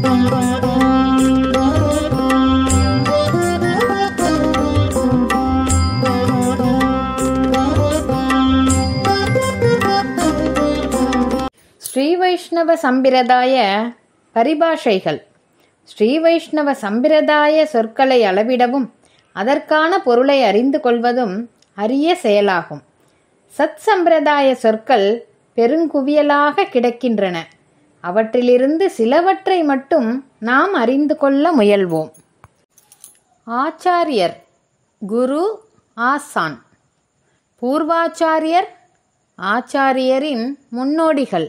ஸ்ரீ வைஷ்ணவ சம்பிரதாய பரிபாஷைகள். ஸ்ரீ வைஷ்ணவ சம்பிரதாய சொற்களை அளவிடவும் அதற்கான பொருளை அறிந்து கொள்வதும் அரிய செயலாகும். சத் சம்பிரதாய சொற்கள் பெருங்குவியலாக கிடக்கின்றன. அவற்றிலிருந்து சிலவற்றை மட்டும் நாம் அறிந்து கொள்ள முயல்வோம். ஆச்சாரியர், குரு, ஆசான். பூர்வாச்சாரியர், ஆச்சாரியரின் முன்னோடிகள்.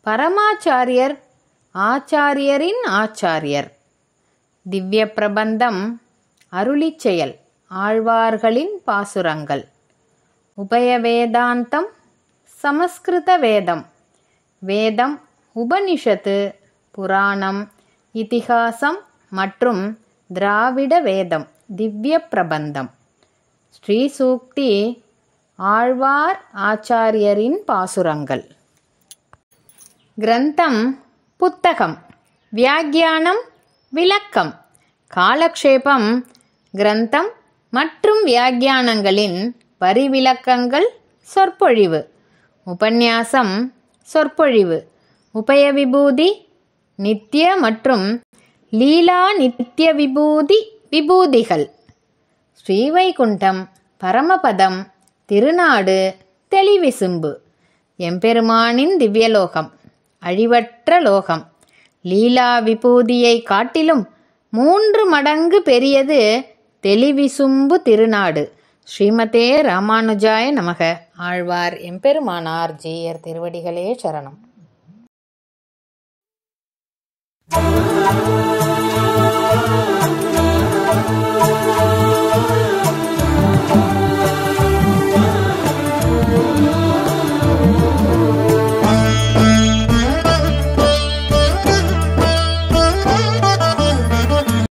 பரமாச்சாரியர், ஆச்சாரியரின் ஆச்சாரியர். திவ்ய பிரபந்தம், அருளிச் செயல், ஆழ்வார்களின் பாசுரங்கள். உபய வேதாந்தம், சமஸ்கிருத வேதம். வேதம், உபனிஷத்து, புராணம், இதிகாசம் மற்றும் திராவிட வேதம், திவ்ய பிரபந்தம். ஸ்ரீ சூக்தி, ஆழ்வார் ஆச்சாரியரின் பாசுரங்கள். கிரந்தம், புத்தகம். வியாக்கியானம், விளக்கம். காலக்ஷேபம், கிரந்தம் மற்றும் வியாக்கியானங்களின் வரி விளக்கங்கள், சொற்பொழிவு. உபன்யாசம், சொற்பொழிவு. உபய விபூதி, நித்திய மற்றும் லீலா நித்திய விபூதி, விபூதிகள். ஸ்ரீவைகுண்டம், பரமபதம், திருநாடு, தெளிவிசும்பு. எம்பெருமானின் திவ்யலோகம், அழிவற்ற லோகம். லீலா விபூதியை காட்டிலும் 3 மடங்கு பெரியது தெளிவிசும்பு திருநாடு. ஸ்ரீமதே ராமானுஜாய நமக. ஆழ்வார் எம்பெருமானார் ஜீயர் திருவடிகளே சரணம்.